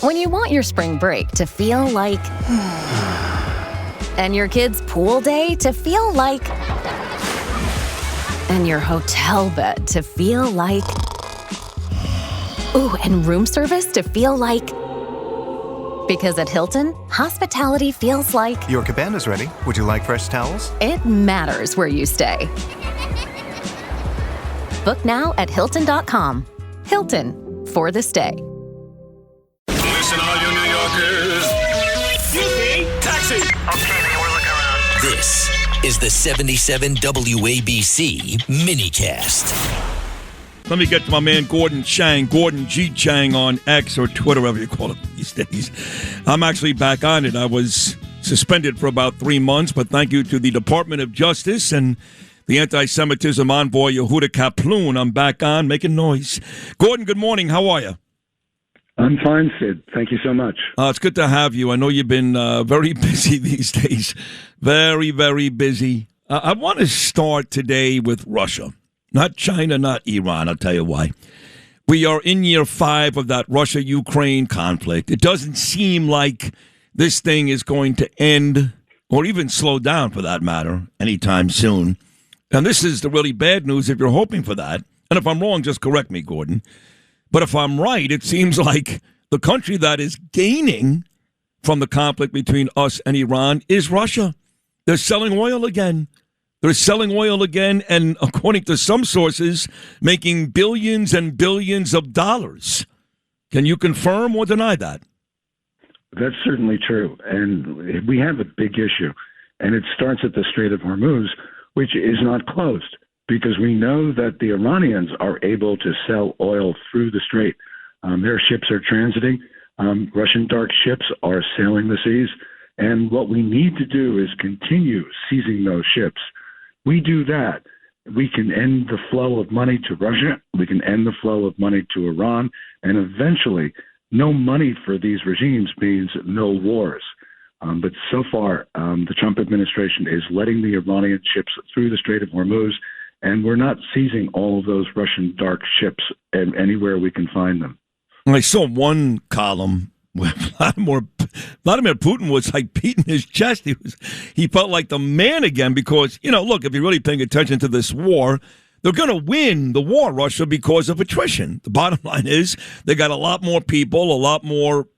When you want your spring break to feel like... and your kids' pool day to feel like... and your hotel bed to feel like... ooh, and room service to feel like... because at Hilton, hospitality feels like... Your cabana's ready. Would you like fresh towels? It matters where you stay. Book now at Hilton.com. Hilton, for the stay. Listen, all you New Yorkers. Excuse me, taxi. Okay, man, we're looking around. This is the 77 WABC minicast. Let me get to my man Gordon Chang, Gordon G. Chang on X or Twitter, whatever you call it these days. I'm actually back on it. I was suspended for about 3 months, but thank you to the Department of Justice and the anti-Semitism envoy Yehuda Kaplan. I'm back on, making noise. Gordon, good morning. How are you? I'm fine, Sid. Thank you so much. It's good to have you. I know you've been very busy these days. Very, very busy. I want to start today with Russia. Not China, not Iran. I'll tell you why. We are in year 5 of that Russia-Ukraine conflict. It doesn't seem like this thing is going to end or even slow down, for that matter, anytime soon. And this is the really bad news if you're hoping for that. And if I'm wrong, just correct me, Gordon. But if I'm right, it seems like the country that is gaining from the conflict between us and Iran is Russia. They're selling oil again. They're selling oil again, and according to some sources, making billions and billions of dollars. Can you confirm or deny that? That's certainly true. And we have a big issue. And it starts at the Strait of Hormuz, which is not closed, because we know that the Iranians are able to sell oil through the strait. Their ships are transiting. Russian dark ships are sailing the seas. And what we need to do is continue seizing those ships. We do that, we can end the flow of money to Russia, we can end the flow of money to Iran, and eventually no money for these regimes means no wars. But so far, the Trump administration is letting the Iranian ships through the Strait of Hormuz, and we're not seizing all of those Russian dark ships anywhere we can find them. I saw one column where Vladimir Putin was like beating his chest. He felt like the man again because, look, if you're really paying attention to this war, they're going to win the war, Russia, because of attrition. The bottom line is they got a lot more people, a lot more,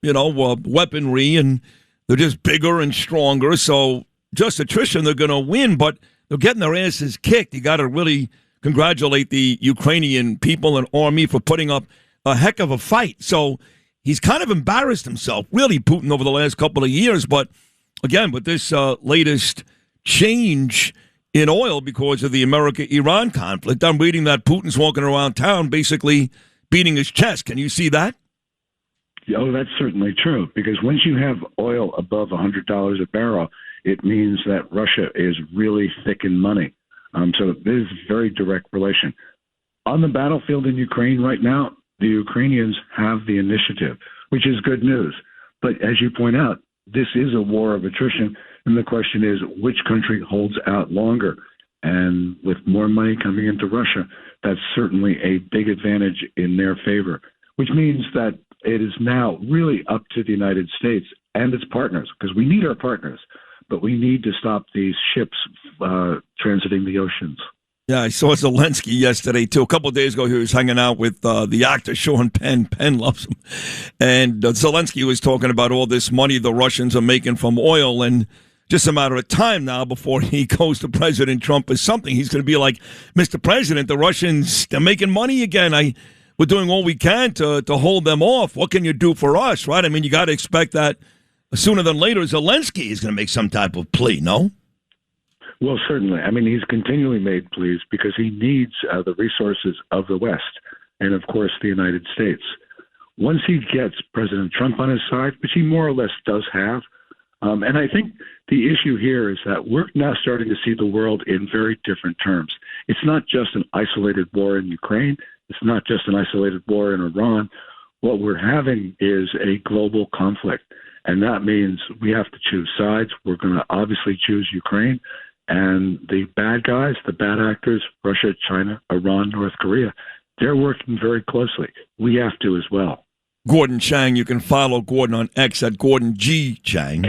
weaponry, and they're just bigger and stronger. So just attrition, they're going to win, but they're getting their asses kicked. You got to really congratulate the Ukrainian people and army for putting up a heck of a fight. So he's kind of embarrassed himself, really, Putin, over the last couple of years. But, again, with this latest change in oil because of the America-Iran conflict, I'm reading that Putin's walking around town basically beating his chest. Can you see that? Oh, that's certainly true, because once you have oil above $100 a barrel, it means that Russia is really thick in money. So there's a very direct relation. On the battlefield in Ukraine right now, the Ukrainians have the initiative, which is good news. But as you point out, this is a war of attrition, and the question is which country holds out longer? And with more money coming into Russia, that's certainly a big advantage in their favor, which means that it is now really up to the United States and its partners, because we need our partners, but we need to stop these ships transiting the oceans. Yeah, I saw Zelensky yesterday, too. A couple of days ago, he was hanging out with the actor Sean Penn. Penn loves him. And Zelensky was talking about all this money the Russians are making from oil, and just a matter of time now before he goes to President Trump or something. He's going to be like, Mr. President, the Russians, they're making money again. We're doing all we can to hold them off. What can you do for us, right? I mean, you got to expect that sooner than later Zelensky is going to make some type of plea, no? Well, certainly. I mean, he's continually made pleas because he needs the resources of the West and, of course, the United States. Once he gets President Trump on his side, which he more or less does have, and I think the issue here is that we're now starting to see the world in very different terms. It's not just an isolated war in Ukraine. It's not just an isolated war in Iran. What we're having is a global conflict, and that means we have to choose sides. We're going to obviously choose Ukraine. And the bad guys, the bad actors, Russia, China, Iran, North Korea, they're working very closely. We have to as well. Gordon Chang. You can follow Gordon on X at Gordon G. Chang.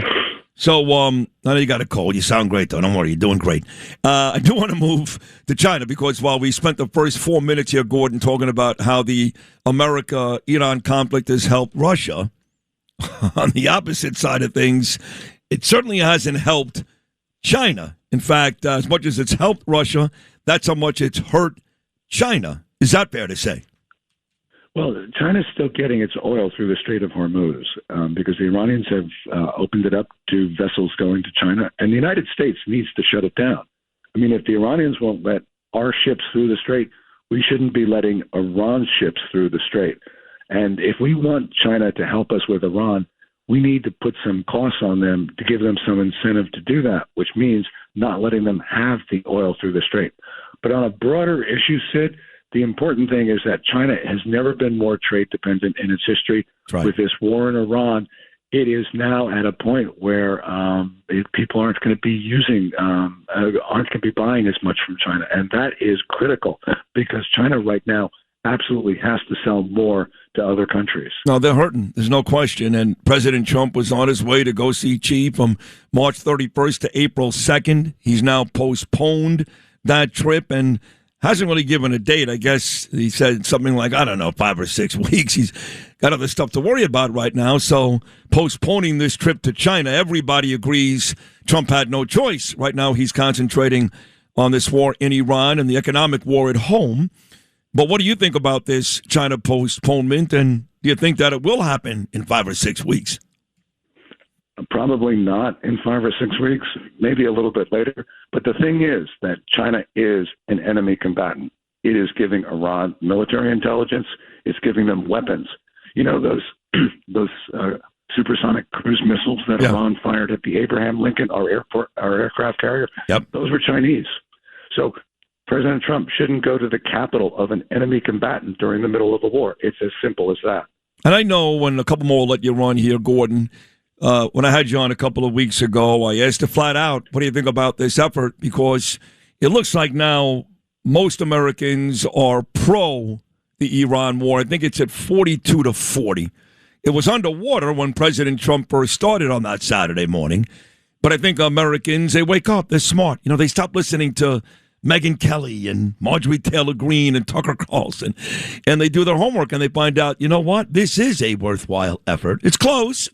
So, I know you got a cold. You sound great, though. Don't worry. You're doing great. I do want to move to China because while we spent the first 4 minutes here, Gordon, talking about how the America-Iran conflict has helped Russia, on the opposite side of things, it certainly hasn't helped China. In fact, as much as it's helped Russia, that's how much it's hurt China. Is that fair to say? Well, China's still getting its oil through the Strait of Hormuz because the Iranians have opened it up to vessels going to China, and the United States needs to shut it down. I mean, if the Iranians won't let our ships through the Strait, we shouldn't be letting Iran's ships through the Strait. And if we want China to help us with Iran, we need to put some costs on them to give them some incentive to do that, which means not letting them have the oil through the Strait. But on a broader issue, Sid, the important thing is that China has never been more trade dependent in its history. Right. With this war in Iran, it is now at a point where people aren't going to be aren't going to be buying as much from China. And that is critical because China right now absolutely has to sell more to other countries. No, they're hurting. There's no question. And President Trump was on his way to go see Xi from March 31st to April 2nd. He's now postponed that trip and hasn't really given a date. I guess he said something like, 5 or 6 weeks. He's got other stuff to worry about right now. So postponing this trip to China, everybody agrees Trump had no choice. Right now he's concentrating on this war in Iran and the economic war at home. But what do you think about this China postponement? And do you think that it will happen in 5 or 6 weeks? Probably not in 5 or 6 weeks, maybe a little bit later. But the thing is that China is an enemy combatant. It is giving Iran military intelligence. It's giving them weapons. You know, those supersonic cruise missiles that Iran fired at the Abraham Lincoln, our aircraft carrier, those were Chinese. So President Trump shouldn't go to the capital of an enemy combatant during the middle of a war. It's as simple as that. And I know when a couple more will let you run here, Gordon, when I had you on a couple of weeks ago, I asked you flat out, what do you think about this effort? Because it looks like now most Americans are pro the Iran war. I think it's at 42-40. It was underwater when President Trump first started on that Saturday morning. But I think Americans, they wake up. They're smart. You know, they stop listening to Megyn Kelly and Marjorie Taylor Greene and Tucker Carlson, and they do their homework and they find out, you know what, this is a worthwhile effort. It's close,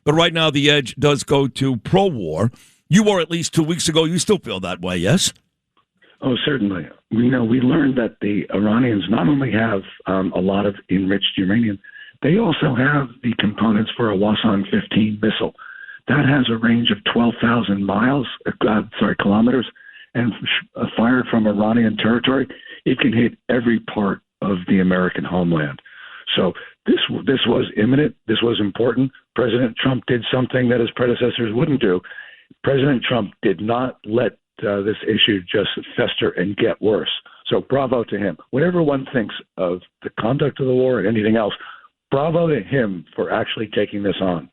but right now the edge does go to pro-war. You were at least 2 weeks ago. You still feel that way, yes? Oh, certainly. We learned that the Iranians not only have a lot of enriched uranium, they also have the components for a Wasan-15 missile. That has a range of 12,000 kilometers. And fired from Iranian territory, it can hit every part of the American homeland. So this was imminent. This was important. President Trump did something that his predecessors wouldn't do. President Trump did not let this issue just fester and get worse. So bravo to him. Whatever one thinks of the conduct of the war and anything else, bravo to him for actually taking this on.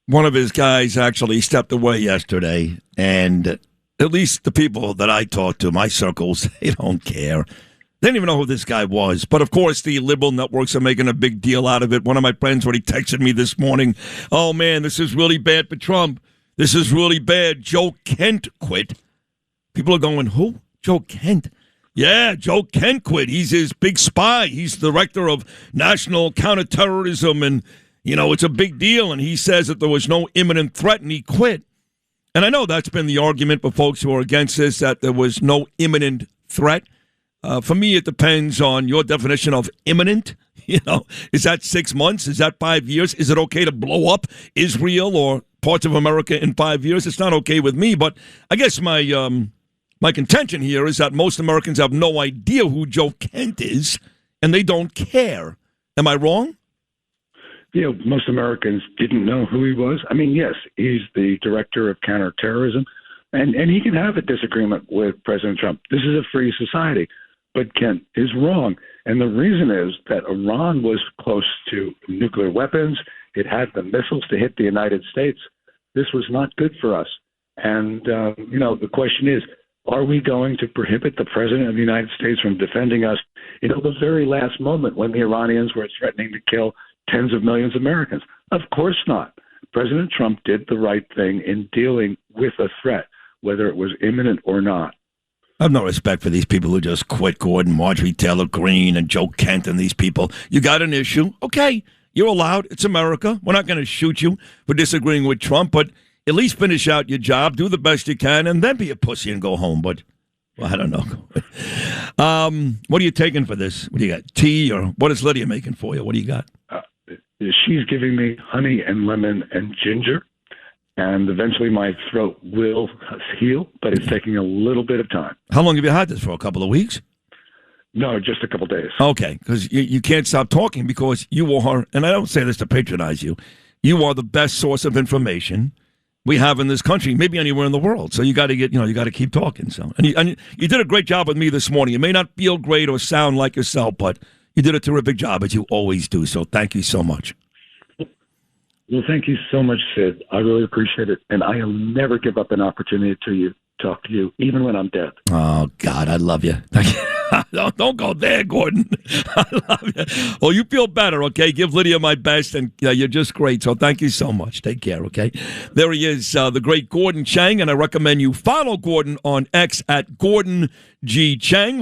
One of his guys actually stepped away yesterday, and at least the people that I talked to, my circles, they don't care. They didn't even know who this guy was. But, of course, the liberal networks are making a big deal out of it. One of my friends already texted me this morning, oh, man, this is really bad for Trump. This is really bad. Joe Kent quit. People are going, who? Joe Kent? Yeah, Joe Kent quit. He's his big spy. He's the director of national counterterrorism, and, you know, it's a big deal. And he says that there was no imminent threat, and he quit. And I know that's been the argument for folks who are against this, that there was no imminent threat. For me, it depends on your definition of imminent. You know, is that 6 months? Is that 5 years? Is it okay to blow up Israel or parts of America in 5 years? It's not okay with me. But I guess my contention here is that most Americans have no idea who Joe Kent is, and they don't care. Am I wrong? You know, most Americans didn't know who he was. I mean, yes, he's the director of counterterrorism, and he can have a disagreement with President Trump. This is a free society, but Kent is wrong. And the reason is that Iran was close to nuclear weapons. It had the missiles to hit the United States. This was not good for us. And, the question is, are we going to prohibit the president of the United States from defending us until the very last moment when the Iranians were threatening to kill tens of millions of Americans? Of course not. President Trump did the right thing in dealing with a threat, whether it was imminent or not. I have no respect for these people who just quit, Gordon, Marjorie Taylor Greene, and Joe Kent and these people. You got an issue. Okay, you're allowed. It's America. We're not going to shoot you for disagreeing with Trump, but at least finish out your job, do the best you can, and then be a pussy and go home. But, well, I don't know. What are you taking for this? What do you got? Tea, or what is Lydia making for you? What do you got? She's giving me honey and lemon and ginger, and eventually my throat will heal, but it's taking a little bit of time. How long have you had this for? A couple of weeks? No, just a couple of days. Okay, because you can't stop talking because you are, and I don't say this to patronize you, you are the best source of information we have in this country, maybe anywhere in the world. So you got to you got to keep talking. So, and you did a great job with me this morning. You may not feel great or sound like yourself, but you did a terrific job, as you always do. So thank you so much. Well, thank you so much, Sid. I really appreciate it. And I'll never give up an opportunity to talk to you, even when I'm dead. Oh, God, I love you. Don't go there, Gordon. I love you. Well, you feel better, okay? Give Lydia my best, and you're just great. So thank you so much. Take care, okay? There he is, the great Gordon Chang, and I recommend you follow Gordon on X at Gordon G. Chang.